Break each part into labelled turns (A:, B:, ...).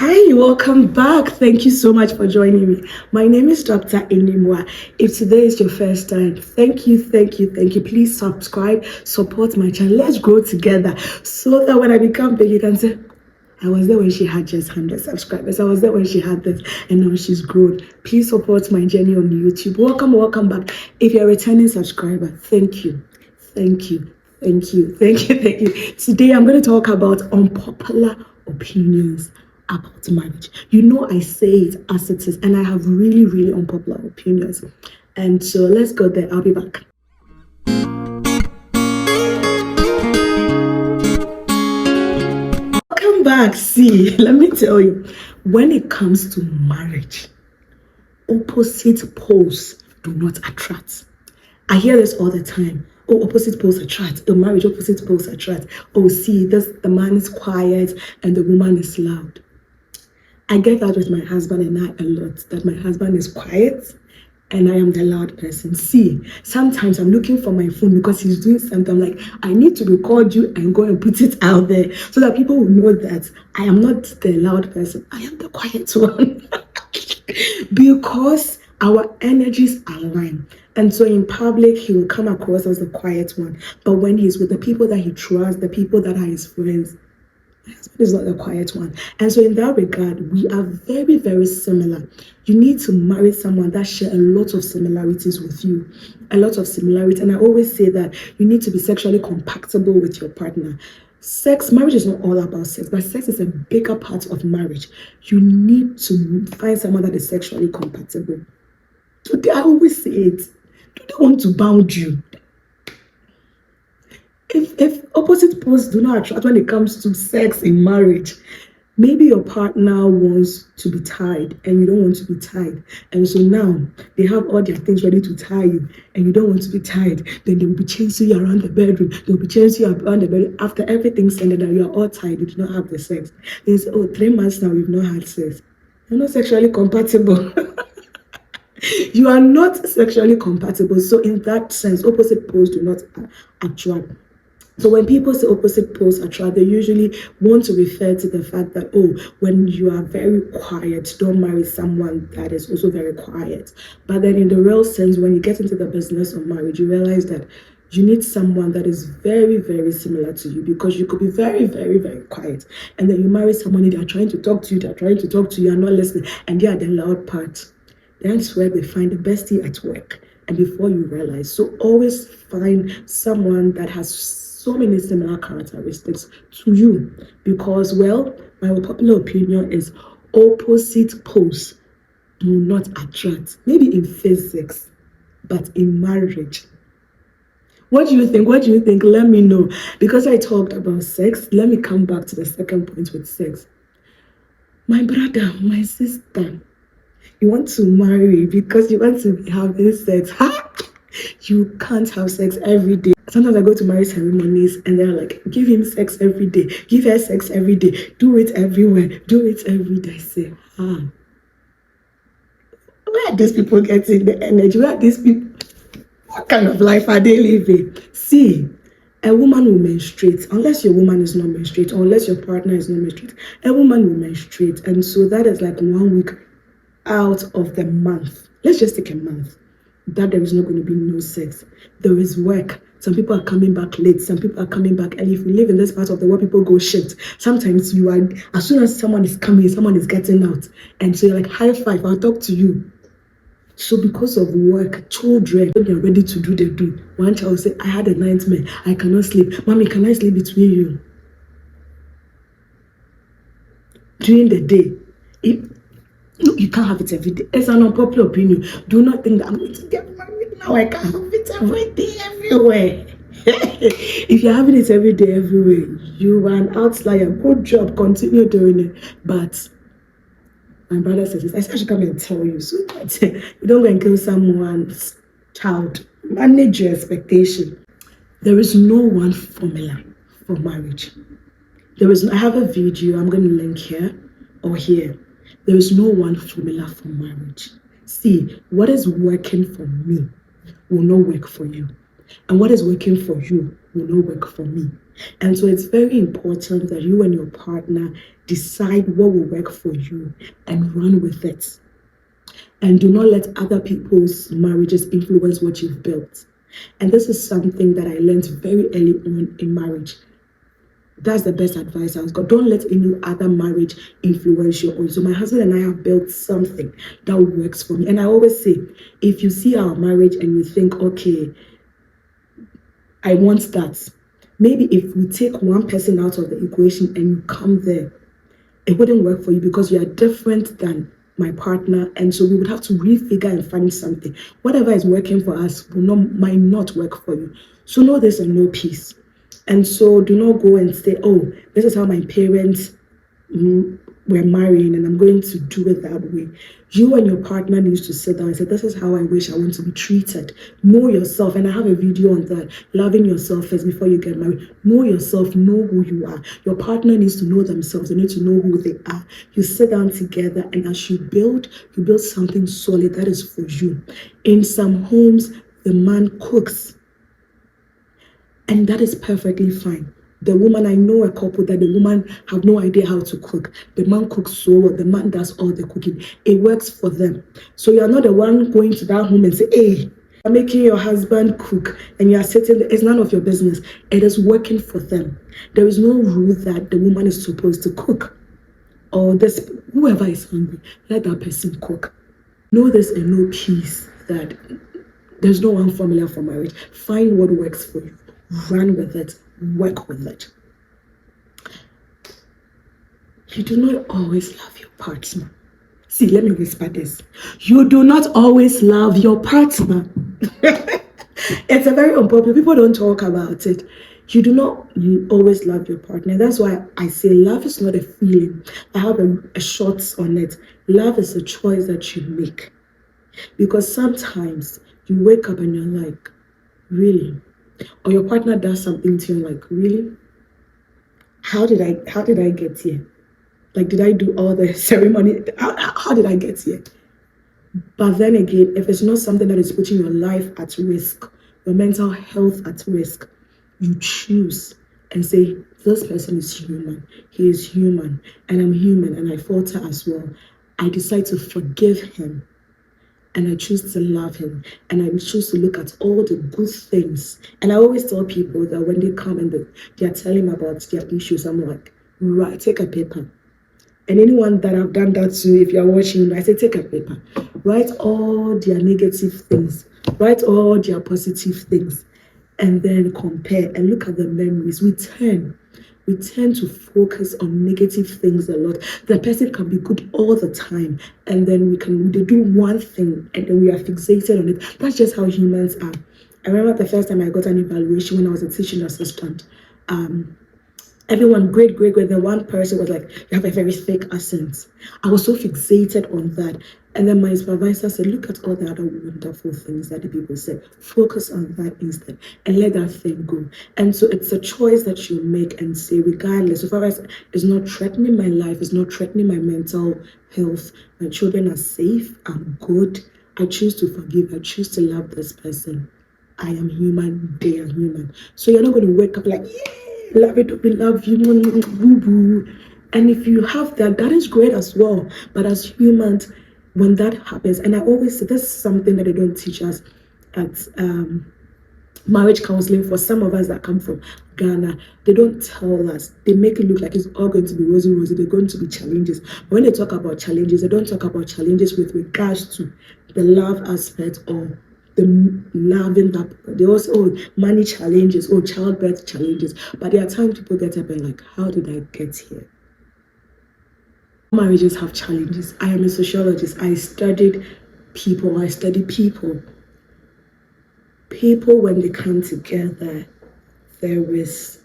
A: Hi, welcome back. Thank you so much for joining me. My name is Dr. Animwaa. If today is your first time, thank you. Please subscribe, support my channel. Let's grow together so that when I become big, you can say, I was there when she had just 100 subscribers. I was there when she had this, and now she's grown. Please support my journey on YouTube. Welcome back. If you're a returning subscriber, thank you. Today I'm going to talk about unpopular opinions about marriage. You know, I say it as it is, and I have really unpopular opinions. And so let's go there. I'll be back. Welcome back. See, let me tell you, when it comes to marriage, opposite poles do not attract. I hear this all the time. Oh, opposite poles attract. Oh, marriage, opposite poles attract. Oh, see, the man is quiet and the woman is loud. I get that with my husband and I a lot, that my husband is quiet and I am the loud person. See, sometimes I'm looking for my phone because he's doing something. I'm like, I need to record you and go and put it out there so that people will know that I am not the loud person. I am the quiet one. Because our energies align. And so in public, he will come across as the quiet one. But when he's with the people that he trusts, the people that are his friends, my husband is not the quiet one. And so in that regard, we are very similar. You need to marry someone that shares a lot of similarities with you. A lot of similarities. And I always say that you need to be sexually compatible with your partner. Marriage is not all about sex, but sex is a bigger part of marriage. You need to find someone that is sexually compatible. Today, I always say it. Do they want to bound you? If opposite poles do not attract when it comes to sex in marriage, maybe your partner wants to be tied and you don't want to be tied. And so now they have all their things ready to tie you and you don't want to be tied. Then they will be chasing you around the bedroom. They will be chasing you around the bedroom. After everything's ended and you are all tied, you do not have the sex. They say, oh, 3 months now we've not had sex. You're not sexually compatible. You are not sexually compatible. So in that sense, opposite poles do not attract. So when people say opposite poles attract, they usually want to refer to the fact that, oh, when you are very quiet, don't marry someone that is also very quiet. But then in the real sense, when you get into the business of marriage, you realize that you need someone that is very similar to you, because you could be very quiet. And then you marry someone, they are trying to talk to you, you are not listening, and they are the loud part. That's where they find the bestie at work. And before you realize, so always find someone that has so many similar characteristics to you, because, well, my popular opinion is opposite poles do not attract. Maybe in physics, but in marriage. What do you think? Let me know. Because I talked about sex, let me come back to the second point with sex. My brother, my sister, you want to marry because you want to have this sex. You can't have sex every day. Sometimes I go to marriage ceremonies and they're like, give him sex every day, give her sex every day, do it everywhere, do it every day. I say, where are these people getting the energy? Where are these people? What kind of life are they living? See, a woman will menstruate unless your woman is not menstruate, or unless your partner is not menstruate. A woman will menstruate, and so that is like 1 week out of the month. Let's just take a month that there is not going to be no sex. There is work. Some people are coming back late. Some people are coming back early. If you live in this part of the world, people go shift. Sometimes you are, as soon as someone is coming, someone is getting out. And so you're like, high five, I'll talk to you. So because of work, children, when you're ready to do, they do. One child will say, I had a nightmare. I cannot sleep. Mommy, can I sleep between you? During the day. No, you can't have it every day. It's an unpopular opinion. Do not think that I'm going to get married now. I can't have it every day, everywhere. If you're having it every day, everywhere, you are an outlier. Good job. Continue doing it. But my brother says, I should come and tell you so that you don't go and kill someone's child. Manage your expectation. There is no one formula for marriage. I have a video I'm going to link here or here. There is no one formula for marriage. See, what is working for me will not work for you. And what is working for you will not work for me. And so it's very important that you and your partner decide what will work for you and run with it. And do not let other people's marriages influence what you've built. And this is something that I learned very early on in marriage. That's the best advice I've got. Don't let any other marriage influence your own. So my husband and I have built something that works for me. And I always say, if you see our marriage and you think, okay, I want that. Maybe if we take one person out of the equation and you come there, it wouldn't work for you because you are different than my partner. And so we would have to refigure and find something. Whatever is working for us might not work for you. So know this and know peace. And so do not go and say, oh, this is how my parents were marrying and I'm going to do it that way. You and your partner needs to sit down and say, this is how I wish I want to be treated. Know yourself. And I have a video on that. Loving yourself first before you get married. Know yourself. Know who you are. Your partner needs to know themselves. They need to know who they are. You sit down together and as you build something solid that is for you. In some homes, the man cooks. And that is perfectly fine. The woman, I know a couple that the woman have no idea how to cook. The man cooks so well. The man does all the cooking. It works for them. So you're not the one going to that home and say, hey, you're making your husband cook and you're sitting there. It's none of your business. It is working for them. There is no rule that the woman is supposed to cook. Or this, whoever is hungry, let that person cook. Know this and know peace that there's no one formula for marriage. Find what works for you. Run with it. Work with it. You do not always love your partner. See, let me whisper this. You do not always love your partner. It's a very unpopular. People don't talk about it. You do not always love your partner. That's why I say love is not a feeling. I have a short on it. Love is a choice that you make. Because sometimes you wake up and you're like, really? Or your partner does something to you like, really? How did I get here? Like, did I do all the ceremony? How did I get here? But then again, if it's not something that is putting your life at risk, your mental health at risk, you choose and say, this person is human. He is human and I'm human and I falter as well. I decide to forgive him. And I choose to love him. And I choose to look at all the good things. And I always tell people that when they come and they are telling me about their issues, I'm like, right, take a paper. And anyone that I've done that to, if you're watching, I say, take a paper. Write all their negative things. Write all their positive things. And then compare and look at the memories. We tend to focus on negative things a lot. The person can be good all the time, and then they do one thing, and then we are fixated on it. That's just how humans are. I remember the first time I got an evaluation when I was a teaching assistant. Everyone, great. The one person was like, you have a very thick accent. I was so fixated on that. And then my supervisor said, look at all the other wonderful things that the people said. Focus on that instead and let that thing go. And so it's a choice that you make and say, regardless, so far as it's not threatening my life, it's not threatening my mental health, my children are safe, I'm good, I choose to forgive, I choose to love this person. I am human, they are human. So you're not going to wake up like, yeah, love it, we love you, boo-boo. And if you have that, that is great as well. But as humans, when that happens, and I always say that's something that they don't teach us at marriage counseling for some of us that come from Ghana, they don't tell us. They make it look like it's all going to be rosy. They're going to be challenges. But when they talk about challenges, they don't talk about challenges with regards to the love aspect or the loving that. They also, money challenges, childbirth challenges. But there are times people get up and like, how did I get here? Marriages have challenges. I am a sociologist. I study people. People, when they come together, there is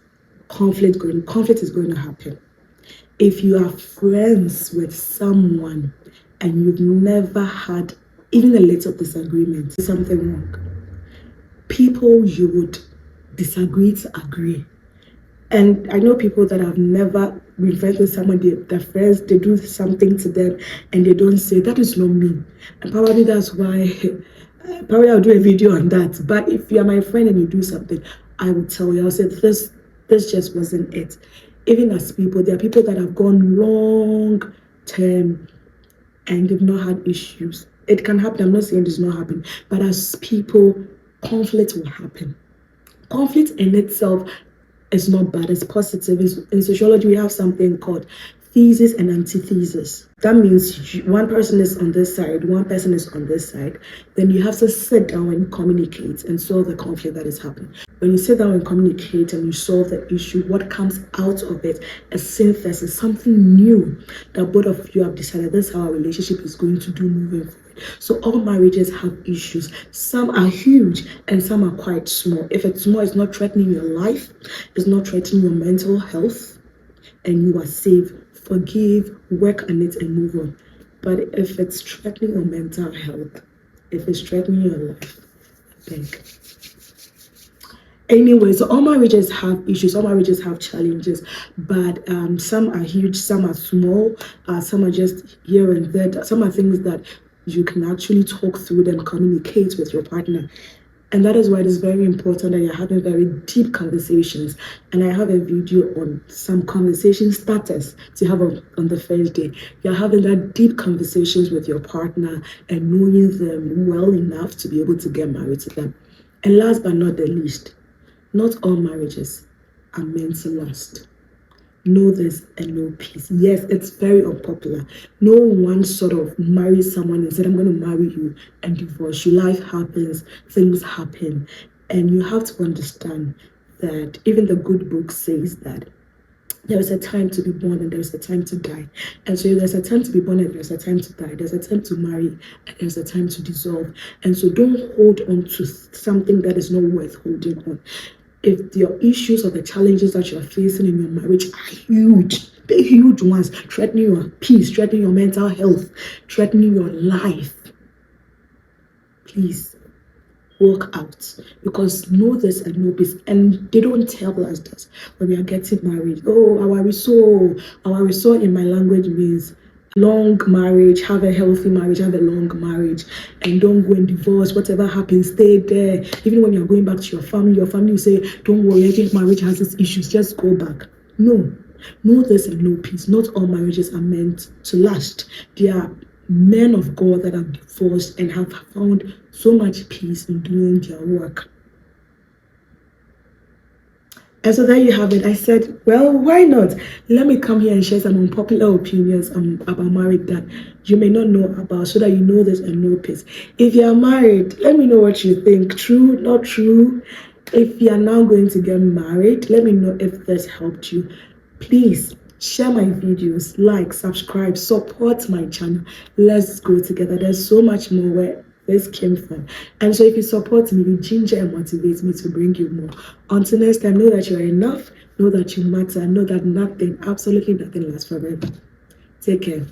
A: conflict is going to happen. If you are friends with someone and you've never had even a little disagreement, there's something wrong. People you would disagree to agree. And I know people that have never been friends with someone, their friends, they do something to them and they don't say, that is not me. And probably that's why, probably I'll do a video on that. But if you're my friend and you do something, I will tell you, I'll say, this just wasn't it. Even as people, there are people that have gone long term and they've not had issues. It can happen. I'm not saying this not happen, but as people, conflict will happen. Conflict in itself is not bad, it's positive. In sociology, we have something called thesis and antithesis. That means one person is on this side, one person is on this side. Then you have to sit down and communicate and solve the conflict that is happening. When you sit down and communicate and you solve the issue, what comes out of it is synthesis, something new that both of you have decided this is how our relationship is going to do moving forward. So all marriages have issues. Some are huge and some are quite small. If it's small, it's not threatening your life, it's not threatening your mental health, and you are safe. Forgive, work on it, and move on. But if it's threatening your mental health, if it's threatening your life, I beg. Anyway, so all marriages have issues, all marriages have challenges, but some are huge, some are small, some are just here and there. Some are things that you can actually talk through them, communicate with your partner. And that is why it is very important that you're having very deep conversations. And I have a video on some conversation starters to have on the first day. You're having that deep conversations with your partner and knowing them well enough to be able to get married to them. And last but not the least, not all marriages are meant to last. Know this and know peace. Yes, it's very unpopular. No one sort of marries someone and said, I'm going to marry you and divorce you. Life happens, things happen. And you have to understand that even the good book says that there is a time to be born and there's a time to die. And so there's a time to be born and there's a time to die. There's a time to marry and there's a time to dissolve. And so don't hold on to something that is not worth holding on. If your issues or the challenges that you're facing in your marriage are huge, big, huge ones, threatening your peace, threatening your mental health, threatening your life, please walk out. Because know this and know peace. And they don't tell us this when we are getting married. Oh, our resort in my language means long marriage, have a healthy marriage, have a long marriage, and don't go and divorce. Whatever happens, stay there. Even when you're going back to your family will say, don't worry, I think marriage has its issues, just go back. No, know this and know peace. Not all marriages are meant to last. There are men of God that have divorced and have found so much peace in doing their work. And so there you have it. I said, well, why not? Let me come here and share some unpopular opinions about marriage that you may not know about, so that you know this and know peace. If you are married, let me know what you think. True, not true. If you are now going to get married, let me know if this helped you. Please share my videos, like, subscribe, support my channel. Let's go together. There's so much more where this came from. And so if you support me, you ginger and motivate me to bring you more. Until next time, know that you are enough, know that you matter, know that nothing, absolutely nothing lasts forever. Take care.